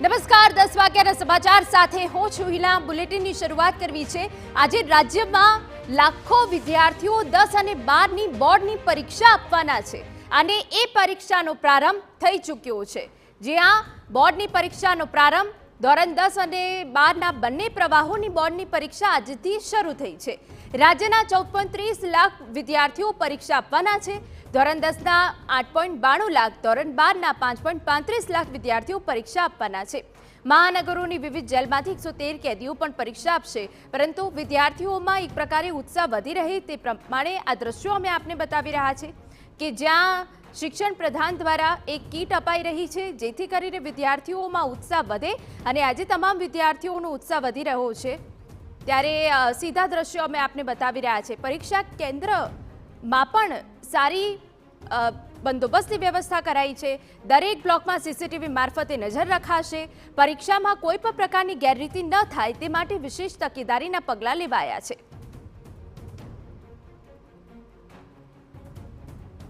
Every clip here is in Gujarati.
નમસ્કાર 10 વાગ્યાના સમાચાર સાથે હું છું હિલા। બુલેટિનની શરૂઆત કરવી છે। આજે રાજ્યમાં લાખો વિદ્યાર્થીઓ 10 અને 12 ની બોર્ડની પરીક્ષા આપવાના છે અને એ પરીક્ષાનો પ્રારંભ થઈ ચૂક્યો છે। જ્યાં બોર્ડની પરીક્ષાનો પ્રારંભ ધોરણ 10 અને 12 ના બંને પ્રવાહોની બોર્ડની પરીક્ષા આજથી શરૂ થઈ છે। રાજ્યના 14.30 લાખ વિદ્યાર્થીઓ પરીક્ષા આપવાના છે। ધોરણ 10 ના 8.92 લાખ, ધોરણ 12 ના 5.35 લાખ વિદ્યાર્થીઓ પરીક્ષા આપવાના છે। મહાનગરોની વિવિધ જેલમાંથી 113 કેદીઓ પણ પરીક્ષા આપશે, પરંતુ વિદ્યાર્થીઓમાં એક પ્રકારે ઉત્સાહ વધી રહે તે પ્રમાણે આ દ્રશ્યો અમે આપને બતાવી રહ્યા છે કે જ્યાં શિક્ષણ પ્રધાન દ્વારા એક કીટ અપાઈ રહી છે, જેથી કરીને વિદ્યાર્થીઓમાં ઉત્સાહ વધે અને આજે તમામ વિદ્યાર્થીઓનો ઉત્સાહ વધી રહ્યો છે। ત્યારે સીધા દ્રશ્યો અમે આપને બતાવી રહ્યા છે। પરીક્ષા કેન્દ્રમાં પણ સારી બંદોબસ્તની વ્યવસ્થા કરાઈ છે। દરેક બ્લોકમાં સીસીટીવી મારફતે નજર રખાશે। પરીક્ષામાં કોઈ પણ પ્રકારની ગેરરીતિ ન થાય તે માટે વિશેષ તકેદારીના પગલાં લેવાયા છે।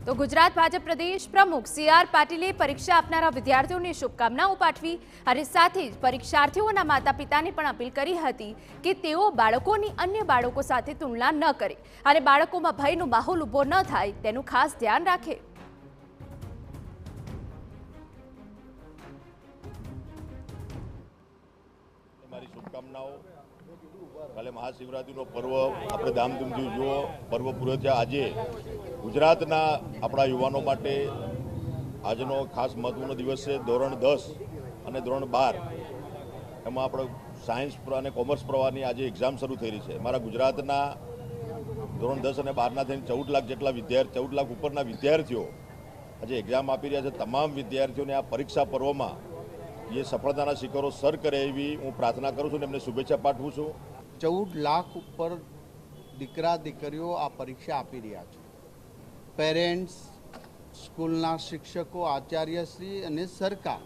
તો ગુજરાત ભાજપ પ્રદેશ પ્રમુખ CR પાટીલે પરીક્ષા આપનારા વિદ્યાર્થીઓને શુભકામનાઓ પાઠવી અને સાથે જ પરીક્ષાર્થીઓના માતા પિતાને પણ અપીલ કરી હતી કે તેઓ બાળકોની અન્ય બાળકો સાથે તુલના ન કરે અને બાળકોમાં ભયનો માહોલ ઊભો ન થાય તેનું ખાસ ધ્યાન રાખે। મારી શુભકામનાઓ। કાલે મહાશિવરાત્રિનો પર્વ આપણે ધામધૂમથી ઉજવો, પર્વ પૂરો થયા। આજે ગુજરાતના આપણા યુવાનો માટે આજનો ખાસ મહત્વનો દિવસ છે। ધોરણ 10 અને ધોરણ 12 એમાં આપણે સાયન્સ અને કોમર્સ પ્રવાહની આજે એક્ઝામ શરૂ થઈ રહી છે। મારા ગુજરાતના ધોરણ 10 અને 12ના થઈને 14 લાખ જેટલા 14 લાખ ઉપરના વિદ્યાર્થીઓ આજે એક્ઝામ આપી રહ્યા છે। તમામ વિદ્યાર્થીઓને આ પરીક્ષા પર્વમાં એ સફળતાના શિખરો સર કરે એવી હું પ્રાર્થના કરું છું અને એમને શુભેચ્છા પાઠવું છું। 14 લાખ ઉપર દીકરા દીકરીઓ આ પરીક્ષા આપી રહ્યા છે। પેરેન્ટ્સ, સ્કૂલના શિક્ષકો, આચાર્યશ્રી અને સરકાર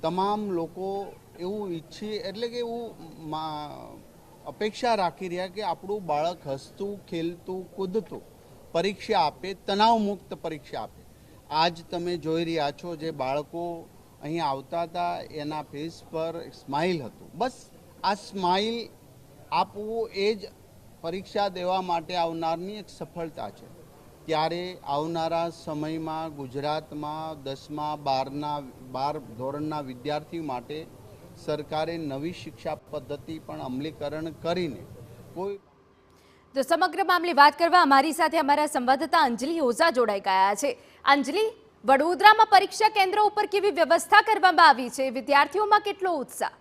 તમામ લોકો એવું ઈચ્છી એટલે કે એવું અપેક્ષા રાખી રહ્યા કે આપણું બાળક હસતું, ખેલતું, કૂદતું પરીક્ષા આપે, તણાવમુક્ત પરીક્ષા આપે। આજ તમે જોઈ રહ્યા છો જે બાળકો અહીં આવતા હતા એના ફેસ પર સ્માઇલ હતું। બસ આ સ્માઇલ આપવું એ જ પરીક્ષા દેવા માટે આવનારની એક સફળતા છે। ત્યારે આવનારા સમયમાં ગુજરાતમાં 10મા 12 ધોરણના વિદ્યાર્થીઓ માટે સરકારે નવી શિક્ષા પદ્ધતિ પણ અમલીકરણ કરીને કોઈ તો સમગ્ર મામલે વાત કરવા અમારી સાથે અમારા સંવાદદાતા અંજલિ ઓઝા જોડાઈ ગયા છે। અંજલિ, વડોદરામાં પરીક્ષા કેન્દ્ર ઉપર કેવી વ્યવસ્થા કરવામાં આવી છે? વિદ્યાર્થીઓમાં કેટલો ઉત્સાહ?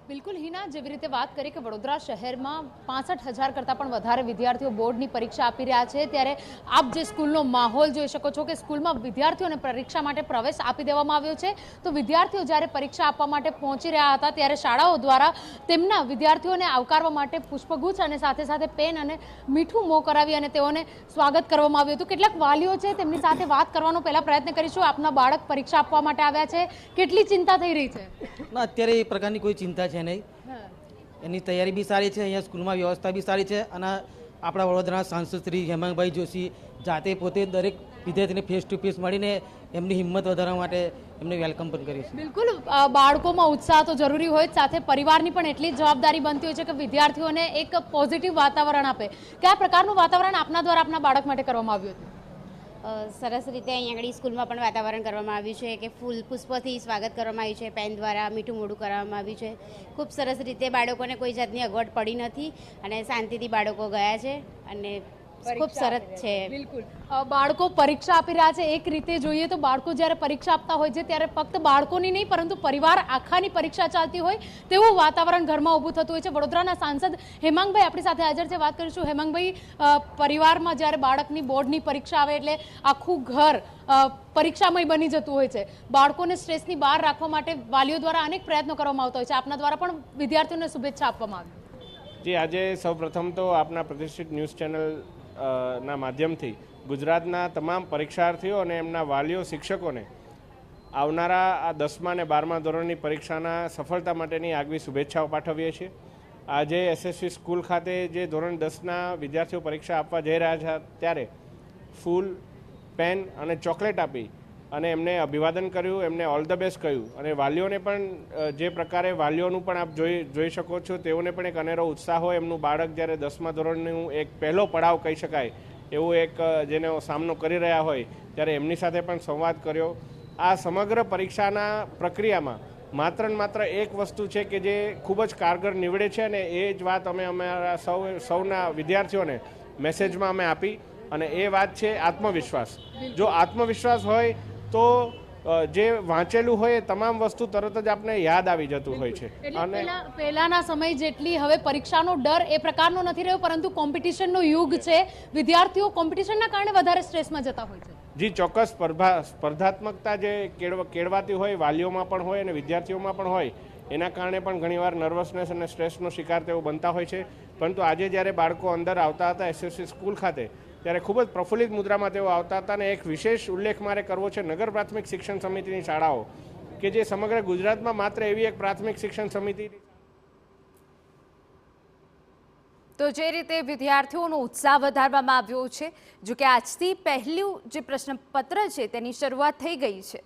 બિલકુલ હિના, જેવી રીતે વાત કરી કે વડોદરા શહેરમાં 65,000 કરતાં પણ વધારે વિદ્યાર્થીઓ બોર્ડની પરીક્ષા આપી રહ્યા છે। ત્યારે આપ જે સ્કૂલનો માહોલ જોઈ શકો છો કે સ્કૂલમાં વિદ્યાર્થીઓને પરીક્ષા માટે પ્રવેશ આપી દેવામાં આવ્યો છે। તો વિદ્યાર્થીઓ જ્યારે પરીક્ષા આપવા માટે પહોંચી રહ્યા હતા ત્યારે શાળાઓ દ્વારા તેમના વિદ્યાર્થીઓને આવકારવા માટે પુષ્પગુચ્છ અને સાથે સાથે પેન અને મીઠું મોં કરાવી અને તેઓને સ્વાગત કરવામાં આવ્યું હતું। કેટલાક વાલીઓ છે તેમની સાથે વાત કરવાનો પહેલા પ્રયત્ન કરીશું। આપના બાળક પરીક્ષા આપવા માટે આવ્યા છે, કેટલી ચિંતા થઈ રહી છે? ના, અત્યારે એ પ્રકારની કોઈ ચિંતા છે નહીં। એની તૈયારી બી સારી છે, અહીંયા સ્કૂલમાં વ્યવસ્થા બી સારી છે અને આપણા વડોદરાના સાંસદ શ્રી હેમાંગભાઈ જોશી જાતે પોતે દરેક વિદ્યાર્થીને ફેસ ટુ ફેસ મળીને એમની હિંમત વધારવા માટે એમને વેલકમ પણ કરી છે। બિલકુલ, બાળકોમાં ઉત્સાહ તો જરૂરી હોય જ, સાથે પરિવારની પણ એટલી જ જવાબદારી બનતી હોય છે કે વિદ્યાર્થીઓને એક પોઝિટિવ વાતાવરણ આપે। કયા પ્રકારનું વાતાવરણ આપના દ્વારા આપના બાળક માટે કરવામાં આવ્યું હતું? સરસ રીતે અહીં આગળ સ્કૂલમાં પણ વાતાવરણ કરવામાં આવ્યું છે કે ફૂલ પુષ્પથી સ્વાગત કરવામાં આવ્યું છે, પેન દ્વારા મીઠું મોઢું કરવામાં આવ્યું છે। ખૂબ સરસ રીતે બાળકોને કોઈ જાતની અગવડ પડી નથી અને શાંતિથી બાળકો ગયા છે અને ખૂબ સરસ છે। બિલકુલ, બાળકો પરીક્ષા આપી રહ્યા છે। એક રીતે જોઈએ તો બાળકો જ્યારે પરીક્ષા આપતા હોય છે ત્યારે ફક્ત બાળકોની નહીં પરંતુ પરિવાર આખાની પરીક્ષા ચાલતી હોય તેવું વાતાવરણ ઘરમાં ઊભું થતું હોય છે। વડોદરાના સાંસદ હેમાંગભાઈ આપણી સાથે હાજર છે, વાત કરીશું। હેમાંગભાઈ, પરિવારમાં જ્યારે બાળકની બોર્ડની પરીક્ષા આવે એટલે આખું ઘર પરીક્ષામય બની જતું હોય છે। બાળકોને સ્ટ્રેસની બહાર રાખવા માટે વાલીઓ દ્વારા અનેક પ્રયત્નો કરવામાં આવતા હોય છે। આપના દ્વારા પણ વિદ્યાર્થીઓને શુભેચ્છા આપવામાં આવી? જી, આજે સૌપ્રથમ તો આપના પ્રતિષ્ઠિત ન્યૂઝ ચેનલ ના માધ્યમથી ગુજરાતના તમામ પરીક્ષાર્થીઓ અને એમના વાલીઓ, શિક્ષકોને આવનારા આ 10મા અને 12મા ધોરણની પરીક્ષાના સફળતા માટેની આગવી શુભેચ્છાઓ પાઠવીએ છીએ। આજે SSV સ્કૂલ ખાતે જે ધોરણ 10ના વિદ્યાર્થીઓ પરીક્ષા આપવા જઈ રહ્યા છે ત્યારે ફૂલ, પેન અને ચોકલેટ આપી અને એમને અભિવાદન કર્યું, એમને ઓલ ધ બેસ્ટ કહ્યું. અને વાલીઓને પણ જે પ્રકારે વાલીઓનું પણ આપ જોઈ શકો છો, તેઓને પણ એક અનેરો ઉત્સાહ હોય. એમનું બાળક જ્યારે 10મા ધોરણનું એક પહેલો પડાવ કહી શકાય એવું એક જેનો સામનો કરી રહ્યા હોય ત્યારે એમની સાથે પણ સંવાદ કર્યો. આ સમગ્ર પરીક્ષાના પ્રક્રિયામાં માત્ર ને માત્ર એક વસ્તુ છે કે જે ખૂબ જ કારગર નીવડે છે, અને એ જ વાત અમે અમારા સૌના વિદ્યાર્થીઓને મેસેજમાં અમે આપી. અને એ વાત છે આત્મવિશ્વાસ. જો આત્મવિશ્વાસ હોય તો જે વાંચેલું હોય એ તમામ વસ્તુ તરત જ આપણે યાદ આવી જતું હોય છે. અને પહેલાના સમય જેટલી હવે પરીક્ષાનો ડર એ પ્રકારનો નથી રહ્યો, પરંતુ કોમ્પિટિશનનો યુગ છે. વિદ્યાર્થીઓ કોમ્પિટિશનના કારણે વધારે સ્ટ્રેસમાં જતા હોય છે. જી ચોક્કસ. સ્પર્ધાત્મકતા જે કેળવાતી હોય વાલીઓમાં પણ હોય અને વિદ્યાર્થીઓમાં પણ હોય, એના કારણે પણ ઘણીવાર નર્વસનેસ અને સ્ટ્રેસનો શિકાર તેઓ બનતા હોય છે. પરંતુ આજે જ્યારે બાળકો અંદર આવતા હતા એસએસસી સ્કૂલ ખાતે, ત્યારે ખૂબ જ પ્રફુલ્લિત મુદ્રામાં તેઓ આવતા હતા. અને એક વિશેષ ઉલ્લેખ મારે કરવો છે નગર પ્રાથમિક શિક્ષણ સમિતિની શાળાઓ, કે જે સમગ્ર ગુજરાતમાં માત્ર એવી એક પ્રાથમિક શિક્ષણ સમિતિ. તો જે રીતે વિદ્યાર્થીઓનો ઉત્સાહ વધારવામાં આવ્યો છે, જો કે આજથી પહેલું જે પ્રશ્નપત્ર છે તેની શરૂઆત થઈ ગઈ છે.